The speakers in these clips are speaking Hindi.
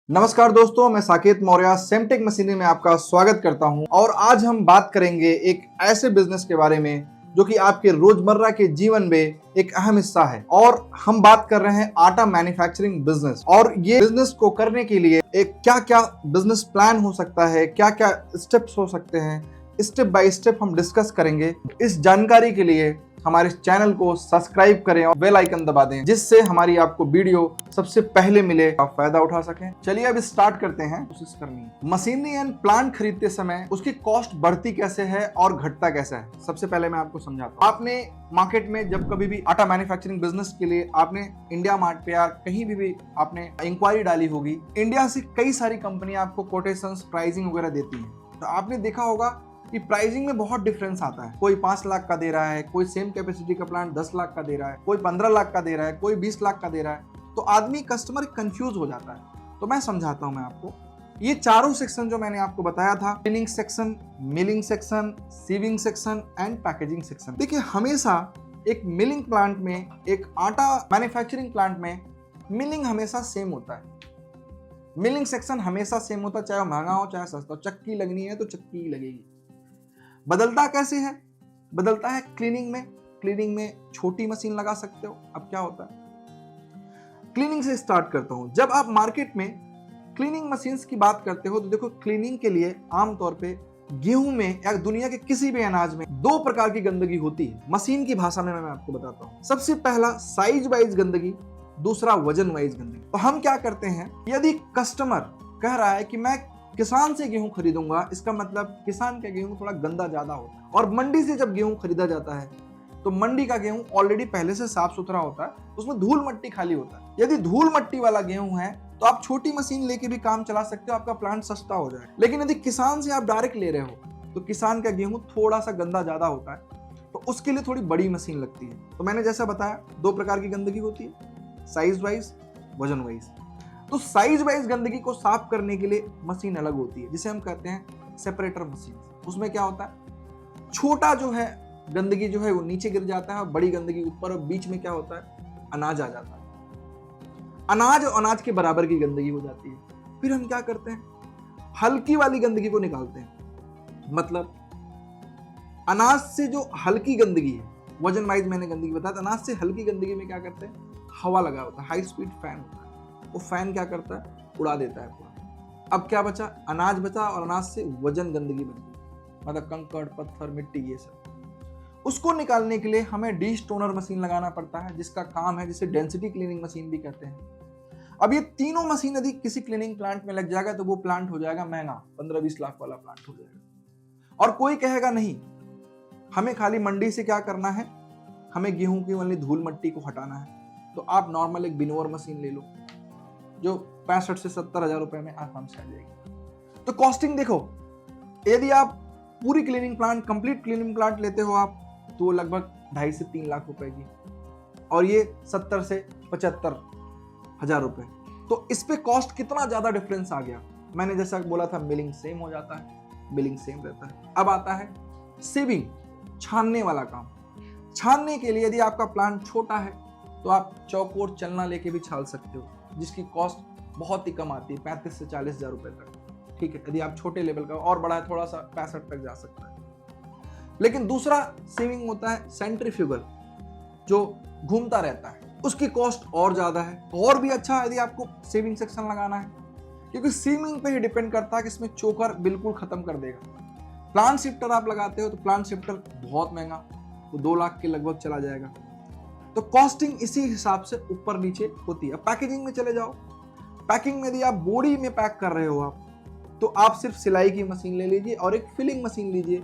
नमस्कार दोस्तों, मैं साकेत मौर्य सेमटेक मशीनरी में आपका स्वागत करता हूं और आज हम बात करेंगे एक ऐसे बिजनेस के बारे में जो कि आपके रोजमर्रा के जीवन में एक अहम हिस्सा है। और हम बात कर रहे हैं आटा मैन्युफैक्चरिंग बिजनेस। और ये बिजनेस को करने के लिए एक क्या क्या बिजनेस प्लान हो सकता है, क्या क्या स्टेप्स हो सकते हैं, स्टेप बाय स्टेप हम डिस्कस करेंगे। इस जानकारी के लिए हमारे चैनल को सब्सक्राइब करें और बेल आइकन दबा दें, जिससे हमारी आपको वीडियो सबसे पहले मिले, आप फायदा उठा सकें। चलिए अब स्टार्ट करते हैं। कोशिश करनी है मशीनरी एंड प्लांट खरीदते समय उसकी कॉस्ट बढ़ती कैसे है और घटता कैसे है। सबसे पहले मैं आपको समझाता हूं। आपने मार्केट में जब कभी भी आटा मैन्युफैक्चरिंग बिजनेस के लिए आपने इंडिया मार्ट पे या कहीं भी आपने इंक्वायरी डाली होगी, इंडिया से कई सारी कंपनियां आपको कोटेशंस, प्राइसिंग वगैरह देती हैं। तो आपने देखा होगा कि प्राइसिंग में बहुत डिफरेंस आता है। कोई 5 लाख का दे रहा है, कोई सेम कैपेसिटी का प्लांट 10 लाख का दे रहा है, कोई 15 लाख का दे रहा है, कोई 20 लाख का दे रहा है। तो आदमी कस्टमर कंफ्यूज हो जाता है। तो मैं समझाता हूं मैं आपको। ये चारों सेक्शन जो मैंने आपको बताया था, cleaning section, milling section, sieving section and packaging section. देखिए, हमेशा एक मिलिंग प्लांट में, एक आटा मैन्युफैक्चरिंग प्लांट में मिलिंग हमेशा सेम होता है। मिलिंग सेक्शन हमेशा सेम होता है, चाहे महंगा हो चाहे सस्ता हो। चक्की लगनी है तो चक्की ही लगेगी। बदलता कैसे है? बदलता है क्लीनिंग में। क्लीनिंग में छोटी मशीन लगा सकते हो। अब क्या होता है, क्लीनिंग से स्टार्ट करता हूं। जब आप मार्केट में क्लीनिंग मशीन्स की बात करते हो तो देखो, क्लीनिंग के लिए आमतौर पे गेहूं में या दुनिया के किसी भी अनाज में 2 प्रकार की गंदगी होती है। मशीन की भाषा में मैं आपको बताता हूं। सबसे पहला साइज वाइज गंदगी, दूसरा वजन वाइज गंदगी। तो हम क्या करते हैं, यदि कस्टमर कह रहा है कि मैं किसान से गेहूं खरीदूंगा, इसका मतलब किसान का गेहूं थोड़ा गंदा ज्यादा होता है। और मंडी से जब गेहूं खरीदा जाता है तो मंडी का गेहूं ऑलरेडी पहले से साफ सुथरा होता है, उसमें धूल मट्टी खाली होता है। यदि धूल मट्टी वाला गेहूं है तो आप छोटी मशीन लेके भी काम चला सकते हो, आपका प्लांट सस्ता हो जाए। लेकिन यदि किसान से आप डायरेक्ट ले रहे हो तो किसान का गेहूं थोड़ा सा गंदा ज्यादा होता है, तो उसके लिए थोड़ी बड़ी मशीन लगती है। तो मैंने जैसा बताया, 2 प्रकार की गंदगी होती है, साइज वाइज, वजन वाइज। तो साइज वाइज गंदगी को साफ करने के लिए मशीन अलग होती है, जिसे हम कहते हैं सेपरेटर मशीन। उसमें क्या होता है, छोटा जो है गंदगी जो है वो नीचे गिर जाता है और बड़ी गंदगी ऊपर, और बीच में क्या होता है, अनाज आ जाता है। अनाज और अनाज के बराबर की गंदगी हो जाती है। फिर हम क्या करते हैं, हल्की वाली गंदगी को निकालते हैं। मतलब अनाज से जो हल्की गंदगी है, वजन वाइज मैंने गंदगी बताया, अनाज से हल्की गंदगी में क्या करते हैं, हवा लगा होता है, हाई स्पीड फैन होता है। वो फैन क्या करता है, उड़ा देता है पूरा। अब क्या बचा, अनाज बचा, और अनाज से वजन गंदगी बच गई, मतलब कंकड़, पत्थर, मिट्टी, ये सब। उसको निकालने के लिए हमें डिस्टोनर मशीन लगाना पड़ता है, जिसका काम है, जिसे डेंसिटी क्लीनिंग मशीन भी कहते हैं। अब ये तीनों मशीन यदि किसी क्लीनिंग प्लांट में लग जाएगा तो वो प्लांट हो जाएगा महंगा, 15-20 लाख वाला प्लांट हो जाएगा। और कोई कहेगा नहीं, हमें खाली मंडी से क्या करना है, हमें गेहूं की वाली धूल मट्टी को हटाना है, तो आप नॉर्मल एक विनोवर मशीन ले लो, जो 65 से 70 हजार रुपए में आराम से आ जाएगी। तो कॉस्टिंग देखो, यदि आप पूरी cleaning plant, complete cleaning plant लेते हो आप, तो लगभग 2.5 से 3 लाख रुपए की, और ये 70 से 75 हजार रुपए। तो इस पे कॉस्ट कितना ज्यादा डिफरेंस आ गया। मैंने जैसा बोला था, मिलिंग सेम हो जाता है, बिलिंग सेम रहता है। अब आता है सीविंग, छानने वाला काम। छानने के लिए यदि आपका प्लांट छोटा है तो आप चौकोर चलना लेके भी छाल सकते हो, जिसकी कॉस्ट बहुत ही कम आती है, 35 से 40 हजार रुपए तक। ठीक है, यदि आप छोटे लेवल का, और बड़ा है थोड़ा सा 65 तक जा सकता है। लेकिन दूसरा सीविंग होता है सेंट्रीफ्यूगल, जो घूमता रहता है, उसकी कॉस्ट और ज्यादा है। और भी अच्छा यदि आपको सीविंग सेक्शन लगाना है, क्योंकि सीविंग पे ही डिपेंड करता है कि इसमें चोकर बिल्कुल खत्म कर देगा। प्लांट शिफ्टर आप लगाते हो तो प्लांट शिफ्टर बहुत महंगा, वो 2 लाख के लगभग चला जाएगा। तो कॉस्टिंग इसी हिसाब से ऊपर नीचे होती है। पैकेजिंग में चले जाओ। पैकिंग में यदि आप बोरी में पैक कर रहे हो आप, तो आप सिर्फ सिलाई की मशीन ले लीजिए और एक फिलिंग मशीन लीजिए,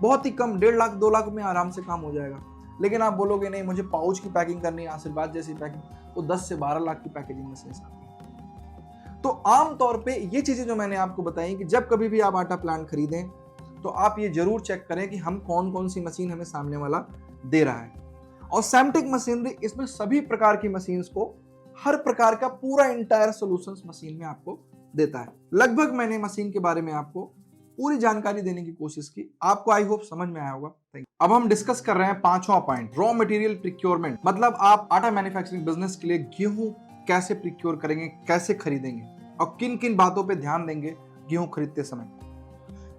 बहुत ही कम, 1.5 लाख 2 लाख में आराम से काम हो जाएगा। लेकिन आप बोलोगे नहीं, मुझे पाउच की पैकिंग करनी है, आशीर्वाद जैसी पैकिंग, तो 10 से 12 लाख की पैकेजिंग मशीन आती है। तो आमतौर पे ये चीजें जो मैंने आपको बताई कि जब कभी भी आप आटा प्लांट खरीदें तो आप ये जरूर चेक करें कि हम कौन कौन सी मशीन हमें सामने वाला दे रहा है। और सेमटेक मशीनरी इसमें सभी प्रकार की मशीन्स को, हर प्रकार का पूरा इंटायर सॉल्यूशंस मशीन में आपको देता है। लगभग मैंने मशीन के बारे में आपको पूरी जानकारी देने की कोशिश की, आपको आई होप समझ में आया होगा। अब हम डिस्कस कर रहे हैं 5वां पॉइंट, रॉ मटेरियल प्रिक्योरमेंट। मतलब आप आटा मैन्युफैक्चरिंग बिजनेस के लिए गेहूं कैसे प्रिक्योर करेंगे, कैसे खरीदेंगे। और किन किन बातों पे ध्यान देंगे गेहूं खरीदते समय।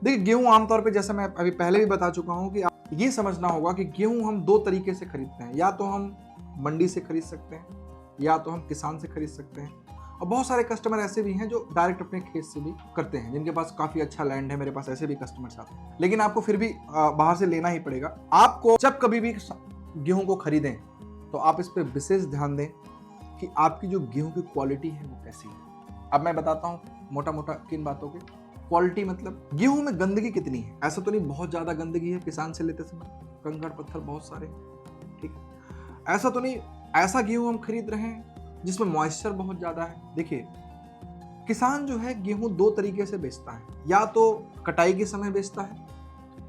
देखिए, गेहूं आमतौर पे जैसे मैं अभी पहले भी बता चुका हूं कि आप ये समझना होगा कि गेहूं हम दो तरीके से खरीदते हैं। या तो हम मंडी से खरीद सकते हैं, या तो हम किसान से खरीद सकते हैं। और बहुत सारे कस्टमर ऐसे भी हैं जो डायरेक्ट अपने खेत से भी करते हैं, जिनके पास काफी अच्छा लैंड है। मेरे पास ऐसे भी कस्टमर्स आते हैं। लेकिन आपको फिर भी बाहर से लेना ही पड़ेगा। आपको जब कभी भी गेहूं को खरीदें तो आप इस पर विशेष ध्यान दें कि आपकी जो गेहूं की क्वालिटी है वो कैसी है। अब मैं बताता हूं मोटा मोटा किन बातों के। क्वालिटी मतलब गेहूं में गंदगी कितनी है। ऐसा तो नहीं बहुत ज्यादा गंदगी है किसान से लेते समय, कंकड़ पत्थर बहुत सारे, ठीक है। ऐसा तो नहीं ऐसा गेहूं हम खरीद रहे हैं जिसमें मॉइस्चर बहुत ज्यादा है। देखिए, किसान जो है गेहूं दो तरीके से बेचता है। या तो कटाई के समय बेचता है,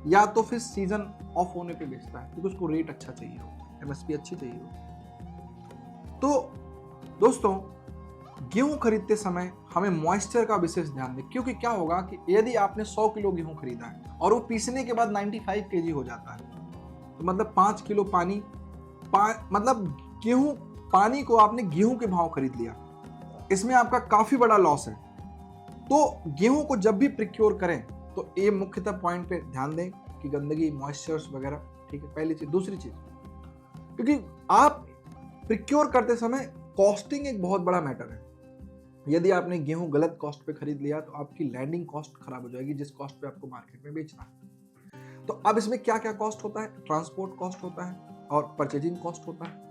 या तो फिर सीजन ऑफ होने पे बेचता है, क्योंकि उसको रेट अच्छा चाहिए हो, एमएसपी अच्छी चाहिए हो। तो दोस्तों, गेहूं खरीदते समय हमें मॉइस्चर का विशेष ध्यान दें। क्योंकि क्या होगा कि यदि आपने 100 किलो गेहूं खरीदा है और वो पीसने के बाद 95 केजी हो जाता है, तो मतलब 5 किलो पानी मतलब गेहूं पानी को आपने गेहूं के भाव खरीद लिया, इसमें आपका काफी बड़ा लॉस है। तो गेहूं को जब भी प्रिक्योर करें तो ये मुख्यतः पॉइंट पे ध्यान दें कि गंदगी, मॉइस्चर्स वगैरह, ठीक है, पहली चीज। दूसरी चीज, क्योंकि आप प्रिक्योर करते समय कॉस्टिंग एक बहुत बड़ा मैटर है। यदि आपने गेहूं गलत कॉस्ट पे खरीद लिया तो आपकी लैंडिंग कॉस्ट खराब हो जाएगी, जिस कॉस्ट पे आपको मार्केट में बेचना है। तो अब इसमें क्या क्या कॉस्ट होता है? ट्रांसपोर्ट कॉस्ट होता है और परचेजिंग कॉस्ट होता है,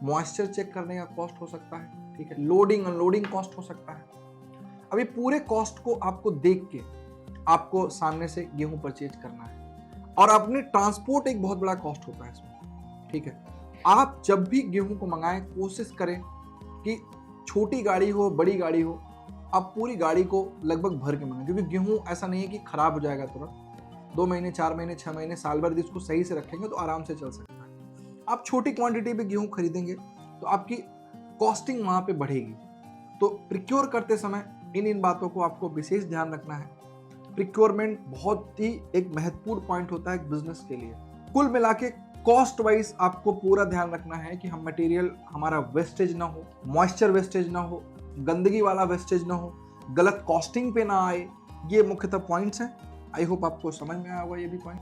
मॉइस्चर चेक करने का कॉस्ट हो सकता है, ठीक है, लोडिंग अनलोडिंग कॉस्ट हो सकता है। अभी पूरे कॉस्ट को आपको देख के आपको सामने से गेहूं परचेज करना है। और अपने ट्रांसपोर्ट एक बहुत बड़ा कॉस्ट होता है इसमें, ठीक है। आप जब भी गेहूं को मंगाएं कोशिश करें कि छोटी गाड़ी हो, बड़ी गाड़ी हो, आप पूरी गाड़ी को लगभग भर के मंगाएं। क्योंकि गेहूं ऐसा नहीं है कि खराब हो जाएगा तुरंत। 2 महीने, 4 महीने, 6 महीने, साल भर इसको सही से रखेंगे तो आराम से चल सकता है। आप छोटी क्वांटिटी में गेहूं खरीदेंगे तो आपकी कॉस्टिंग वहां पे बढ़ेगी। तो प्रिक्योर करते समय इन बातों को आपको विशेष ध्यान रखना है। प्रिक्योरमेंट बहुत ही एक महत्वपूर्ण पॉइंट होता है एक बिजनेस के लिए। कुल मिला के कॉस्ट वाइज आपको पूरा ध्यान रखना है कि हम मटेरियल हमारा वेस्टेज ना हो, मॉइस्चर वेस्टेज ना हो, गंदगी वाला वेस्टेज ना हो, गलत कॉस्टिंग पे ना आए। ये मुख्यतः पॉइंट्स हैं। आई होप आपको समझ में आया होगा ये भी पॉइंट।